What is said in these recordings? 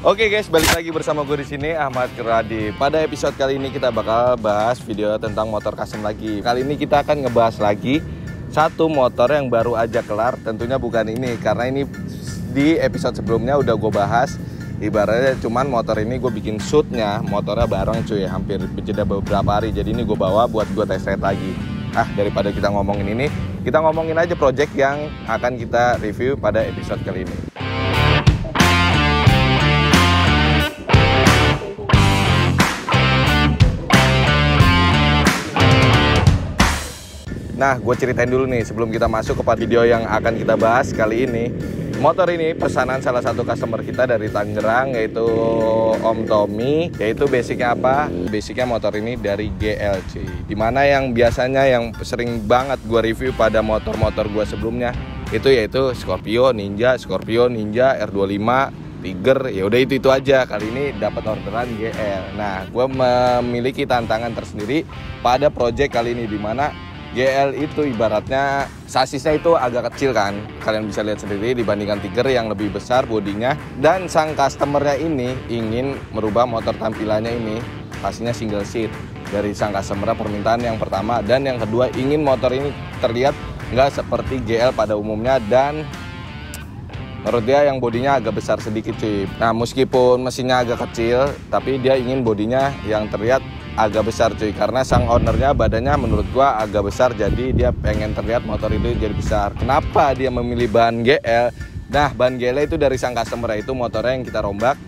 Oke guys, balik lagi bersama gue di sini Ahmad Radif. Pada episode kali ini kita bakal bahas video tentang motor custom lagi. Kali ini kita akan ngebahas lagi satu motor yang baru aja kelar. Tentunya bukan ini, karena ini di episode sebelumnya udah gue bahas. Ibaratnya cuman motor ini gue bikin shootnya, motornya bareng cuy, hampir jeda beberapa hari. Jadi ini gue bawa buat gue test ride lagi. Daripada kita ngomongin ini, kita ngomongin aja project yang akan kita review pada episode kali ini. Nah, gue ceritain dulu nih sebelum kita masuk ke video yang akan kita bahas kali ini. Motor ini pesanan salah satu customer kita dari Tangerang, yaitu Om Tommy. Yaitu basicnya apa? Basicnya motor ini dari GL cuy. Dimana yang biasanya yang sering banget gue review pada motor-motor gue sebelumnya itu yaitu Scorpio Ninja, R25, Tiger. Ya udah itu aja. Kali ini dapat orderan GL. Nah, gue memiliki tantangan tersendiri pada project kali ini, dimana GL itu ibaratnya sasisnya itu agak kecil kan, kalian bisa lihat sendiri dibandingkan Tiger yang lebih besar bodinya. Dan sang customernya ini ingin merubah motor tampilannya ini, pastinya single seat. Dari sang customernya permintaan yang pertama, dan yang kedua ingin motor ini terlihat nggak seperti GL pada umumnya, dan menurut dia yang bodinya agak besar sedikit cuy. Nah, meskipun mesinnya agak kecil, tapi dia ingin bodinya yang terlihat agak besar cuy, karena sang ownernya badannya menurut gua agak besar, jadi dia pengen terlihat motor itu jadi besar. Kenapa dia memilih ban GL? Nah, ban GL itu dari sang customer, itu motornya yang kita rombak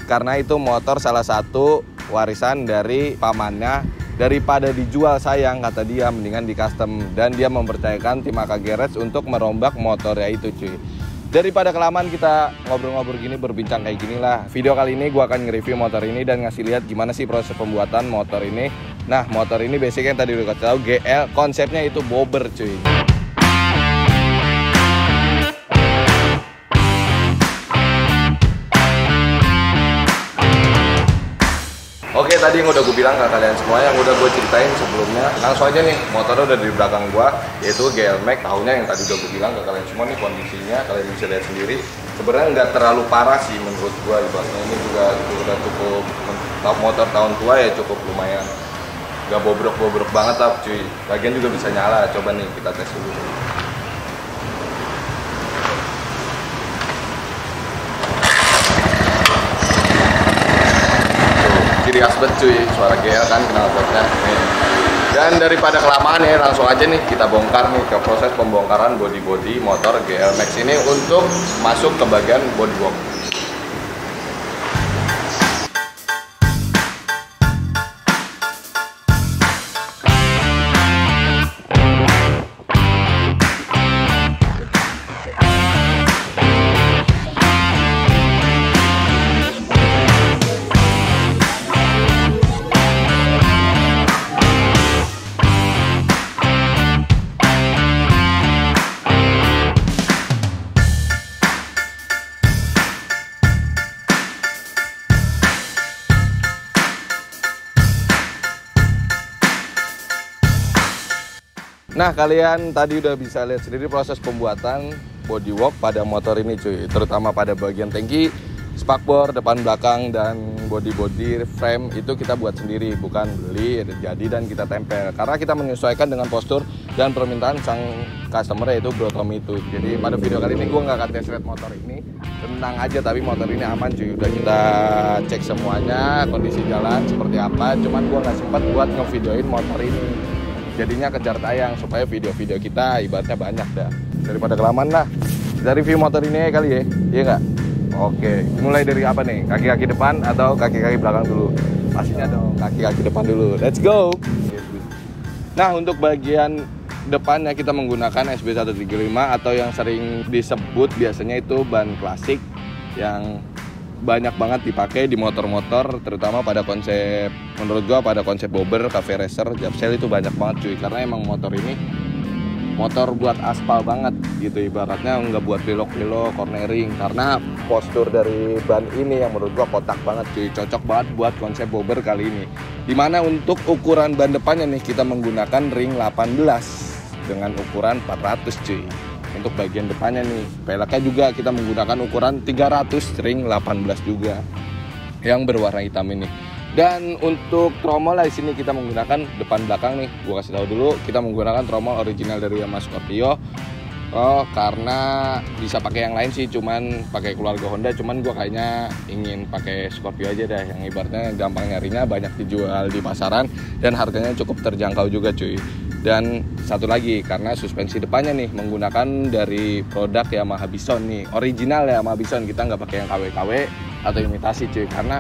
karena itu motor salah satu warisan dari pamannya. Daripada dijual sayang, kata dia, mendingan di custom, dan dia mempercayakan tim AK Garage untuk merombak motornya itu cuy. Daripada kelamaan kita ngobrol-ngobrol gini, berbincang kayak gini lah. Video kali ini gue akan nge-review motor ini dan ngasih lihat gimana sih proses pembuatan motor ini. Nah, motor ini basicnya yang tadi udah kasih tahu GL, konsepnya itu bobber cuy. Oke, tadi yang udah gue bilang ke kalian semua, yang udah gue ceritain sebelumnya. Langsung aja nih, motornya udah di belakang gue, yaitu GL Max. Tahunnya yang tadi udah gue bilang ke kalian semua nih, kondisinya kalian bisa lihat sendiri. Sebenarnya nggak terlalu parah sih menurut gue. Ibaratnya ini juga udah cukup, motor tahun tua ya, cukup lumayan. Nggak bobrok-bobrok banget lah cuy. Bagian juga bisa nyala. Coba nih kita tes dulu. Ciri khas banget cuy, suara GL kan, knalpotnya nih. Dan daripada kelamaan ya, langsung aja nih kita bongkar nih ke proses pembongkaran body motor GL Max ini untuk masuk ke bagian bodywork. Nah, kalian tadi udah bisa lihat sendiri proses pembuatan bodywork pada motor ini cuy. Terutama pada bagian tangki, spakbor, depan belakang, dan body frame itu kita buat sendiri, bukan beli jadi dan kita tempel. Karena kita menyesuaikan dengan postur dan permintaan sang customer, yaitu Bro Tommy itu. Jadi pada video kali ini gue nggak akan test ride motor ini, tenang aja, tapi motor ini aman cuy. Udah kita cek semuanya, kondisi jalan seperti apa. Cuman gue nggak sempat buat ngevideoin motor ini. Jadinya kejar tayang supaya video-video kita ibaratnya banyak dah. Daripada kelamaan lah, kita review motor ini kali ya, iya nggak? Oke, mulai dari apa nih? Kaki-kaki depan atau kaki-kaki belakang dulu? Pastinya dong kaki-kaki depan dulu. Let's go! Nah, untuk bagian depannya kita menggunakan SB135 atau yang sering disebut biasanya itu ban klasik yang banyak banget dipakai di motor-motor, terutama pada konsep, menurut gua pada konsep bobber, cafe racer, japsel itu banyak banget cuy. Karena emang motor ini motor buat aspal banget gitu, ibaratnya nggak buat belok-belok, cornering. Karena postur dari ban ini yang menurut gua kotak banget cuy, cocok banget buat konsep bobber kali ini. Dimana untuk ukuran ban depannya nih kita menggunakan ring 18 dengan ukuran 400 cuy. Untuk bagian depannya nih, peleknya juga kita menggunakan ukuran 300 ring 18 juga. yang berwarna hitam ini. Dan untuk tromol di sini kita menggunakan depan belakang nih. Gua kasih tahu dulu, kita menggunakan tromol original dari Yamaha Scorpio. Karena bisa pakai yang lain sih, cuman pakai keluarga Honda, cuman gua kayaknya ingin pakai Scorpio aja dah, yang ibaratnya gampang nyarinya, banyak dijual di pasaran dan harganya cukup terjangkau juga cuy. Dan satu lagi, karena suspensi depannya nih menggunakan dari produk Yamaha Bison nih, original Yamaha Bison, kita nggak pakai yang KW-KW atau imitasi cuy, karena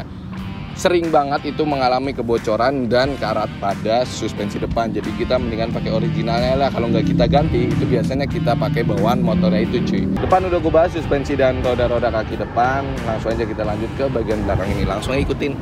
sering banget itu mengalami kebocoran dan karat pada suspensi depan. Jadi kita mendingan pakai originalnya lah. Kalau nggak kita ganti, itu biasanya kita pakai bawaan motornya itu cuy. Depan udah gue bahas suspensi dan roda-roda kaki depan. Langsung aja kita lanjut ke bagian belakang ini. Langsung ikutin.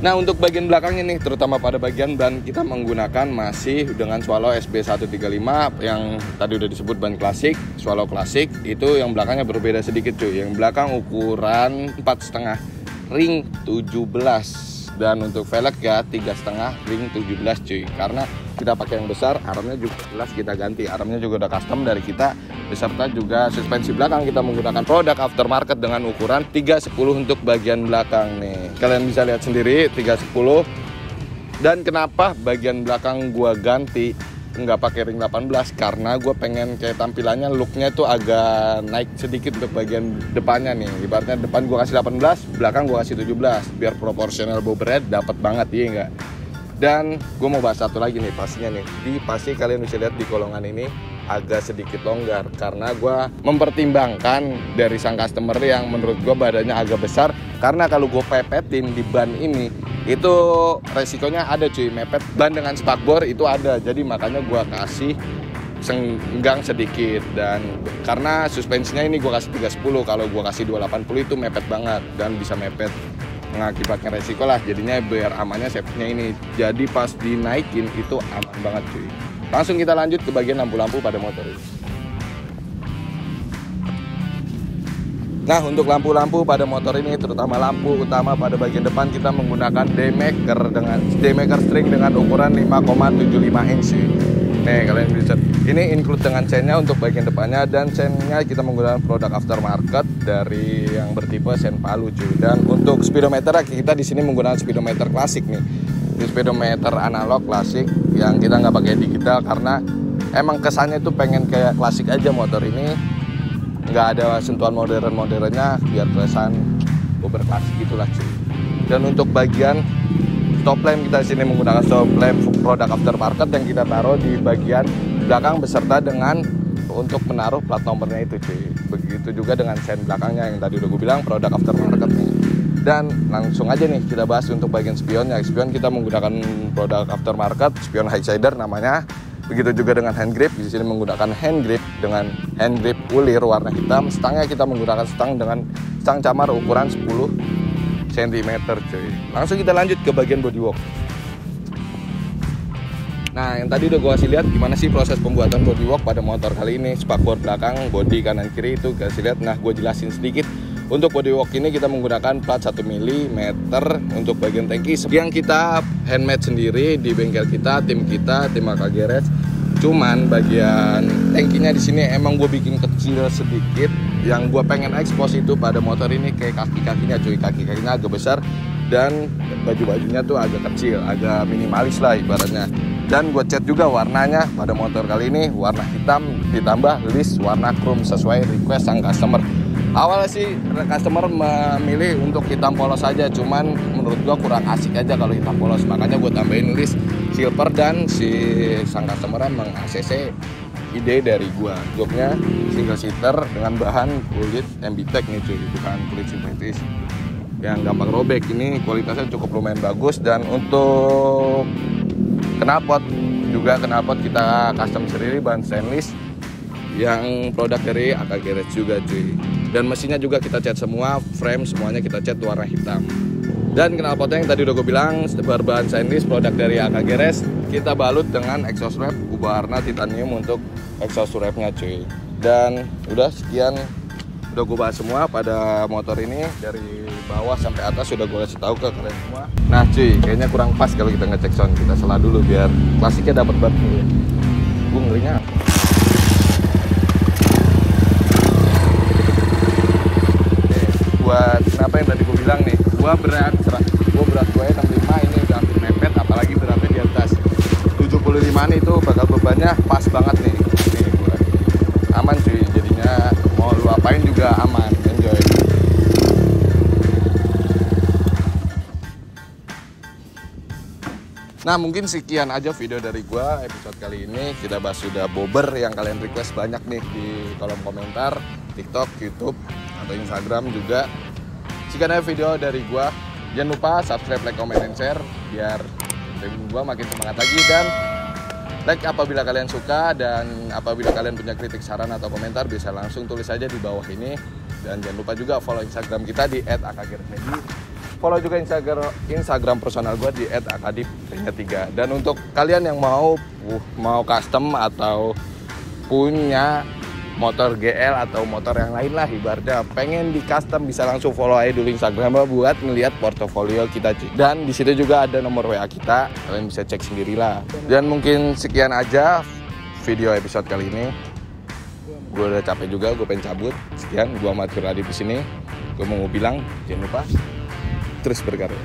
Nah, untuk bagian belakangnya nih, terutama pada bagian ban, kita menggunakan masih dengan Swallow SB135 yang tadi udah disebut ban klasik, Swallow klasik. Itu yang belakangnya berbeda sedikit cuy. Yang belakang ukuran 4,5 ring 17, dan untuk velg ya 3,5 ring 17 cuy. Karena kita pakai yang besar, armnya juga jelas kita ganti. Armnya juga udah custom dari kita, beserta juga suspensi belakang kita menggunakan produk aftermarket dengan ukuran 310 untuk bagian belakang nih. Kalian bisa lihat sendiri 310. Dan kenapa bagian belakang gua ganti nggak pakai ring 18? Karena gue pengen kayak tampilannya, looknya tuh agak naik sedikit untuk bagian depannya nih. Ibaratnya depan gue kasih 18, belakang gue kasih 17, biar proporsional bobret dapat banget, iya nggak? Dan gue mau bahas satu lagi nih, pastinya nih, di pasti kalian bisa lihat di kolongan ini agak sedikit longgar, karena gue mempertimbangkan dari sang customer yang menurut gue badannya agak besar. Karena kalau gue pepetin di ban ini, itu resikonya ada cuy, mepet ban dengan spakbor itu ada. Jadi makanya gue kasih senggang sedikit. Dan karena suspensinya ini gue kasih 310, kalau gue kasih 280 itu mepet banget dan bisa mepet, mengakibatkan resiko lah. Jadinya biar amannya safety-nya ini, jadi pas dinaikin itu aman banget cuy. Langsung kita lanjut ke bagian lampu-lampu pada motor ini. Nah, untuk lampu-lampu pada motor ini, terutama lampu utama pada bagian depan, kita menggunakan D-Maker string dengan ukuran 5,75 inch. Nih, kalian bisa. Ini include dengan chainnya untuk bagian depannya, dan chainnya kita menggunakan produk aftermarket dari yang bertipe sen palu cuy. Dan untuk speedometer kita di sini menggunakan speedometer klasik nih. Ini speedometer analog klasik yang kita nggak pakai digital, karena emang kesannya tuh pengen kayak klasik aja motor ini, nggak ada sentuhan modern-modernnya, biar kesan bobber klasik gitulah cuy. Dan untuk bagian stop lamp, kita sini menggunakan stop lamp produk aftermarket yang kita taruh di bagian belakang beserta dengan untuk menaruh plat nomornya itu cuy. Begitu juga dengan sen belakangnya yang tadi udah gue bilang produk aftermarket nih. Dan langsung aja nih kita bahas untuk bagian spionnya. Spion kita menggunakan produk aftermarket, spion Highsider namanya. Begitu juga dengan hand grip, di sini menggunakan hand grip dengan hand grip ulir warna hitam. Stangnya kita menggunakan stang dengan stang camar ukuran 10 cm cuy. Langsung kita lanjut ke bagian bodywork. Nah, yang tadi udah gue kasih lihat gimana sih proses pembuatan bodywork pada motor kali ini. Spakbor belakang, body kanan kiri itu kasih lihat. Nah, gue jelasin sedikit. Untuk bodywork ini kita menggunakan plat 1 mm untuk bagian tangki yang kita handmade sendiri di bengkel kita, tim AKG Race. Cuman bagian tangkinya di sini emang gue bikin kecil sedikit. Yang gue pengen expose itu pada motor ini kayak kaki-kakinya cuy, kaki-kakinya agak besar dan baju-bajunya tuh agak kecil, agak minimalis lah ibaratnya. Dan gue cat juga warnanya pada motor kali ini warna hitam ditambah list warna chrome sesuai request sang customer. Awalnya sih customer memilih untuk hitam polos aja, cuman menurut gua kurang asik aja kalau hitam polos, makanya gue tambahin list silver. Dan si sang customer meng-ACC ide dari gua. Joknya single seater dengan bahan kulit MB-Tech nih cuy, bukan kulit sintetis yang gampang robek. Ini kualitasnya cukup lumayan bagus. Dan untuk knalpot kita custom sendiri, bahan stainless yang produk dari AKG Race juga cuy. Dan mesinnya juga kita cat semua, frame semuanya kita cat warna hitam. Dan knalpotnya yang tadi udah gue bilang berbahan stainless produk dari AKG Race, kita balut dengan exhaust wrap warna titanium untuk exhaust wrapnya cuy. Dan udah sekian, udah gue bahas semua pada motor ini dari bawah sampai atas, sudah gue kasih tahu ke kalian semua. Nah cuy, kayaknya kurang pas kalau kita ngecek sound, kita sela dulu biar klasiknya dapat banget nih. Gue ngerinya yang tadi gue bilang nih, gue berat gue 65, ini udah hampir mepet, apalagi beratnya di atas 75 nih, itu bakal bebannya pas banget nih gue. Aman cuy, jadinya mau lu apain juga aman, enjoy. Nah mungkin sekian aja video dari gua episode kali ini. Kita bahas sudah bobber yang kalian request banyak nih di kolom komentar TikTok, YouTube, atau Instagram juga. Sekian aja video dari gua. Jangan lupa subscribe, like, comment, and share biar gua makin semangat lagi. Dan like apabila kalian suka, dan apabila kalian punya kritik, saran, atau komentar bisa langsung tulis aja di bawah ini. Dan jangan lupa juga follow Instagram kita di @akagirmedi. Follow juga Instagram personal gue di @akadip3. Dan untuk kalian yang mau custom atau punya motor GL atau motor yang lain lah, ibaratnya pengen di custom, bisa langsung follow aja dulu Instagram buat ngeliat portofolio kita. Dan di situ juga ada nomor WA kita, kalian bisa cek sendirilah. Dan mungkin sekian aja video episode kali ini. Gue udah capek juga, gue pengen cabut. Sekian, gue Ahmad Radip di sini. Gue mau bilang jangan lupa terus berkarya.